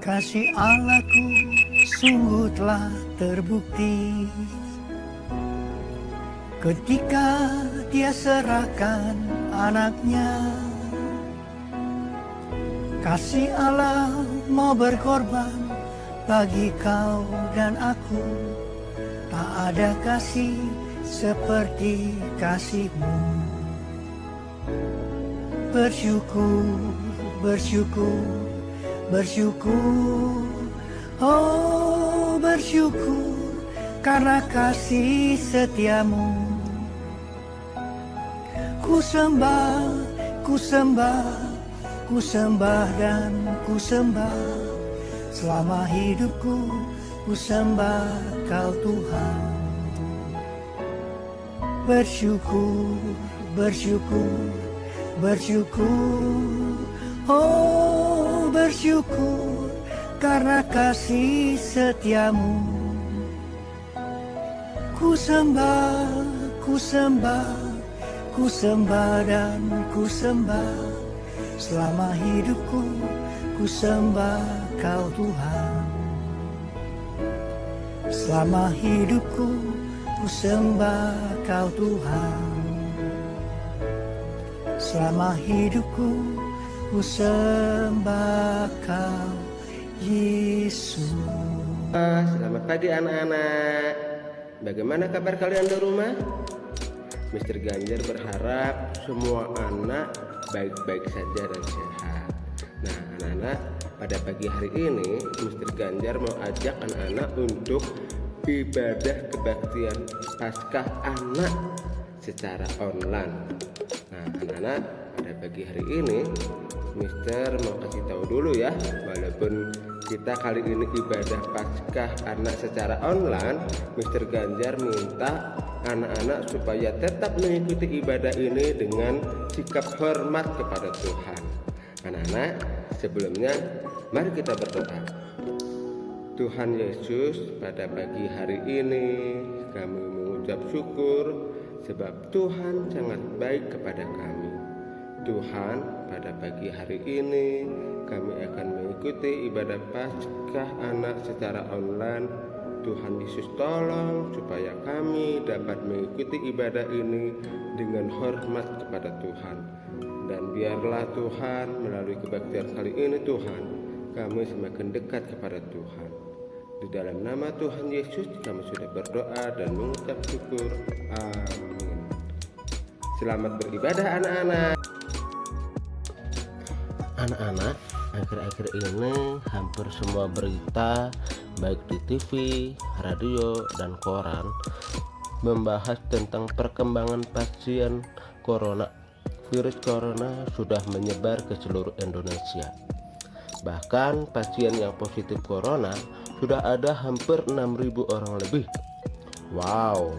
Kasih Allahku sungguh telah terbukti ketika Dia serahkan anaknya. Kasih Allah mau berkorban bagi kau dan aku. Tak ada kasih seperti kasih-Mu. Bersyukur, bersyukur, bersyukur, oh bersyukur karena kasih setia-Mu. Ku sembah, ku sembah, ku sembah dan ku sembah. Selama hidupku ku sembah Kau Tuhan. Bersyukur, bersyukur, bersyukur, oh bersyukur karena kasih setia-Mu. Ku sembah, ku sembah, ku sembah dan ku sembah. Selama hidupku ku sembah Kau Tuhan. Selama hidupku ku sembah Kau Tuhan. Selama hidupku ku sembah Kau Yesus. Selamat pagi anak-anak. Bagaimana kabar kalian di rumah? Mr. Ganjar berharap semua anak baik-baik saja dan sehat. Nah anak-anak, pada pagi hari ini Mr. Ganjar mau ajak anak-anak untuk ibadah kebaktian Paskah anak secara online. Nah anak-anak, pada pagi hari ini Mister mau kasih tahu dulu ya, walaupun kita kali ini ibadah Paskah anak secara online, Mister Ganjar minta anak-anak supaya tetap mengikuti ibadah ini dengan sikap hormat kepada Tuhan. Anak-anak, sebelumnya mari kita berdoa. Tuhan Yesus, pada pagi hari ini kami mengucap syukur sebab Tuhan sangat baik kepada kami. Tuhan, pada pagi hari ini kami akan mengikuti ibadah Paskah anak secara online. Tuhan Yesus tolong supaya kami dapat mengikuti ibadah ini dengan hormat kepada Tuhan. Dan biarlah Tuhan melalui kebaktian kali ini Tuhan, kami semakin dekat kepada Tuhan. Di dalam nama Tuhan Yesus kami sudah berdoa dan mengucap syukur. Amin. Selamat beribadah anak-anak. Anak-anak, akhir-akhir ini hampir semua berita baik di TV, radio, dan koran membahas tentang perkembangan pasien corona. Virus corona sudah menyebar ke seluruh Indonesia. Bahkan pasien yang positif corona sudah ada hampir 6.000 orang lebih. Wow,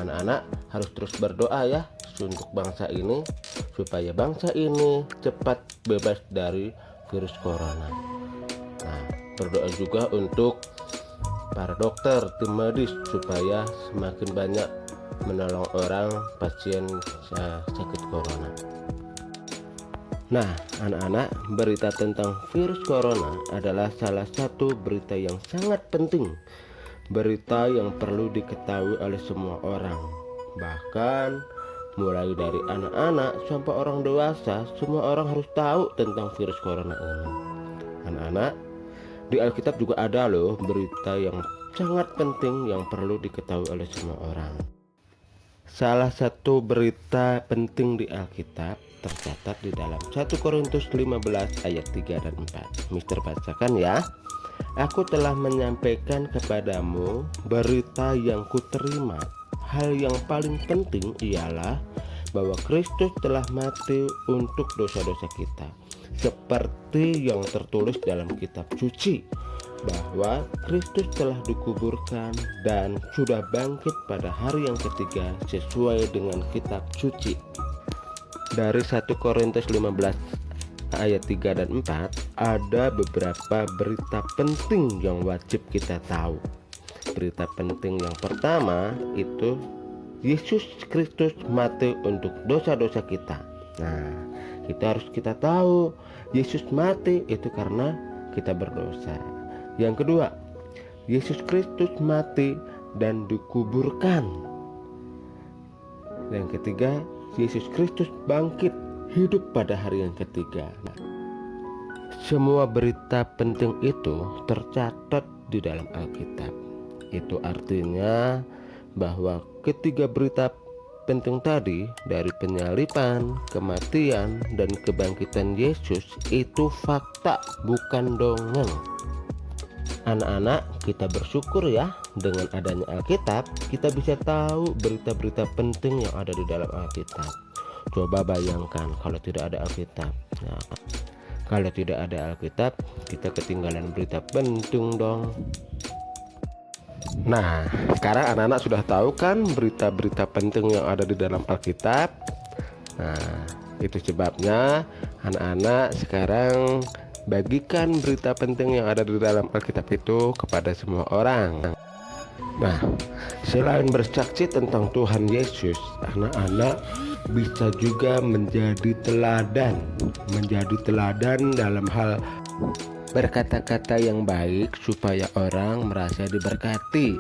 anak-anak harus terus berdoa ya untuk bangsa ini, supaya bangsa ini cepat bebas dari virus corona. Nah, berdoa juga untuk para dokter, tim medis supaya semakin banyak menolong orang pasien sakit corona. Nah, anak-anak, berita tentang virus corona adalah salah satu berita yang sangat penting, berita yang perlu diketahui oleh semua orang, bahkan mulai dari anak-anak sampai orang dewasa, semua orang harus tahu tentang virus corona ini. Anak-anak, di Alkitab juga ada loh berita yang sangat penting yang perlu diketahui oleh semua orang. Salah satu berita penting di Alkitab tercatat di dalam 1 Korintus 15 ayat 3 dan 4. Mister bacakan ya. Aku telah menyampaikan kepadamu berita yang kuterima. Hal yang paling penting ialah bahwa Kristus telah mati untuk dosa-dosa kita, seperti yang tertulis dalam kitab suci, bahwa Kristus telah dikuburkan dan sudah bangkit pada hari yang ketiga sesuai dengan kitab suci. Dari 1 Korintus 15 ayat 3 dan 4 ada beberapa berita penting yang wajib kita tahu. Berita penting yang pertama itu Yesus Kristus mati untuk dosa-dosa kita. Nah, kita harus tahu Yesus mati itu karena kita berdosa. Yang kedua, Yesus Kristus mati dan dikuburkan. Yang ketiga, Yesus Kristus bangkit hidup pada hari yang ketiga. Semua berita penting itu tercatat di dalam Alkitab. Itu artinya bahwa ketiga berita penting tadi, dari penyaliban, kematian, dan kebangkitan Yesus, itu fakta, bukan dongeng. Anak-anak, kita bersyukur ya, dengan adanya Alkitab kita bisa tahu berita-berita penting yang ada di dalam Alkitab. Coba bayangkan kalau tidak ada Alkitab. Nah, kalau tidak ada Alkitab, kita ketinggalan berita penting dong. Nah, sekarang anak-anak sudah tahu kan berita-berita penting yang ada di dalam Alkitab. Nah, itu sebabnya anak-anak sekarang bagikan berita penting yang ada di dalam Alkitab itu kepada semua orang. Nah, selain bersaksi tentang Tuhan Yesus, anak-anak bisa juga menjadi teladan dalam hal berkata-kata yang baik supaya orang merasa diberkati.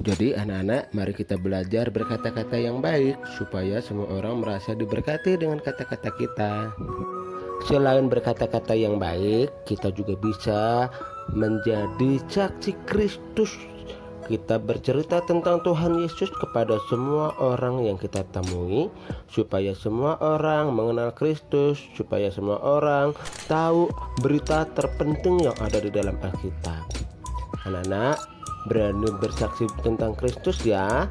Jadi anak-anak, mari kita belajar berkata-kata yang baik supaya semua orang merasa diberkati dengan kata-kata kita. Selain berkata-kata yang baik, kita juga bisa menjadi saksi Kristus. Kita bercerita tentang Tuhan Yesus kepada semua orang yang kita temui, supaya semua orang mengenal Kristus, supaya semua orang tahu berita terpenting yang ada di dalam Alkitab. Anak-anak, berani bersaksi tentang Kristus ya.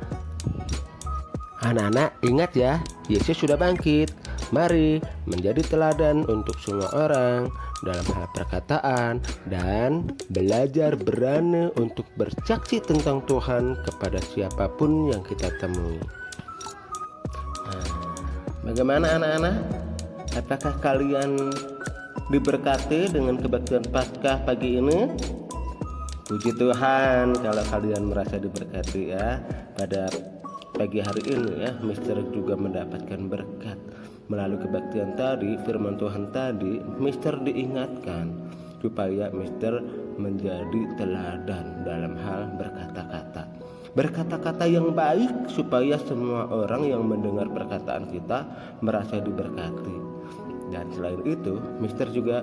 Anak-anak, ingat ya, Yesus sudah bangkit. Mari menjadi teladan untuk semua orang dalam hal perkataan dan belajar berani untuk bersaksi tentang Tuhan kepada siapapun yang kita temui. Nah, bagaimana anak-anak? Apakah kalian diberkati dengan kebaktian Paskah pagi ini? Puji Tuhan kalau kalian merasa diberkati ya. Pada pagi hari ini ya, Mister juga mendapatkan berkat. Melalui kebaktian tadi, firman Tuhan tadi, Mister diingatkan supaya Mister menjadi teladan dalam hal berkata-kata yang baik, supaya semua orang yang mendengar perkataan kita merasa diberkati. Dan selain itu, Mister juga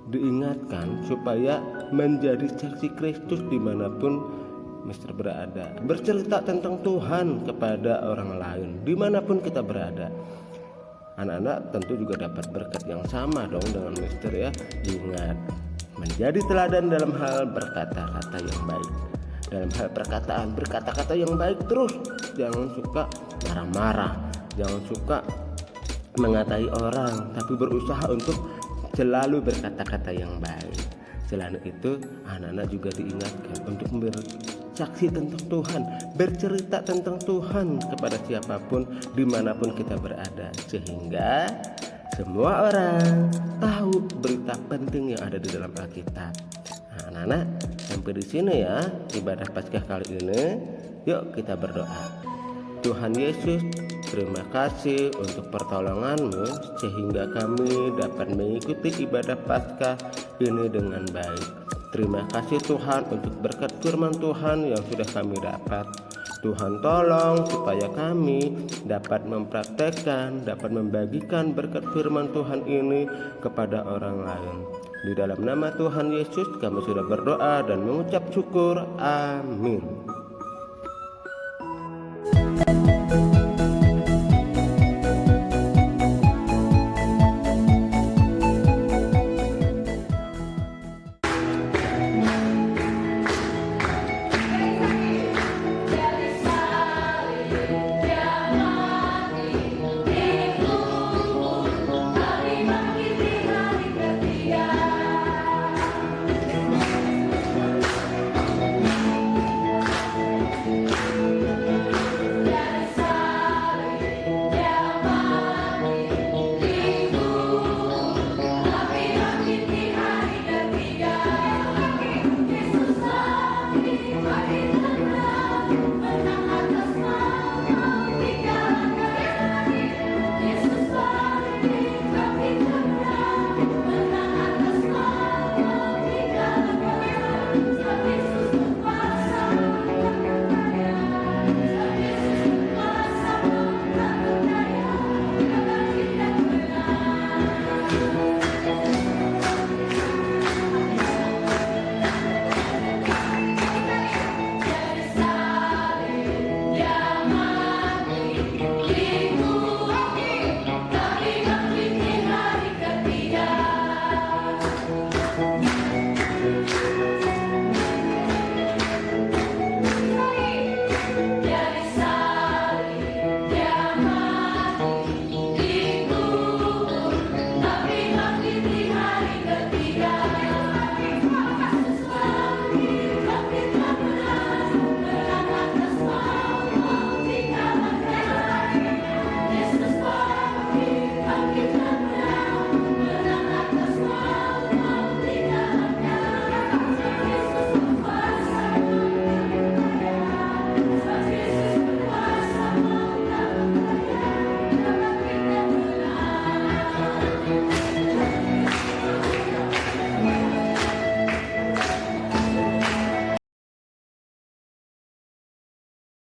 diingatkan supaya menjadi saksi Kristus dimanapun Mister berada, bercerita tentang Tuhan kepada orang lain dimanapun kita berada. Anak-anak tentu juga dapat berkat yang sama dong dengan Mister ya. Ingat, menjadi teladan dalam hal berkata-kata yang baik. Dalam hal perkataan, berkata-kata yang baik terus. Jangan suka marah-marah, jangan suka mengatai orang, tapi berusaha untuk selalu berkata-kata yang baik. Selain itu, anak-anak juga diingatkan untuk bersaksi tentang Tuhan, bercerita tentang Tuhan kepada siapapun dimanapun kita berada, sehingga semua orang tahu berita penting yang ada di dalam Alkitab. Nah, anak-anak, sampai di sini ya ibadah Paskah kali ini. Yuk kita berdoa. Tuhan Yesus, terima kasih untuk pertolongan-Mu sehingga kami dapat mengikuti ibadah Paskah ini dengan baik. Terima kasih Tuhan untuk berkat firman Tuhan yang sudah kami dapat. Tuhan tolong supaya kami dapat mempraktekkan, dapat membagikan berkat firman Tuhan ini kepada orang lain. Di dalam nama Tuhan Yesus kami sudah berdoa dan mengucap syukur. Amin.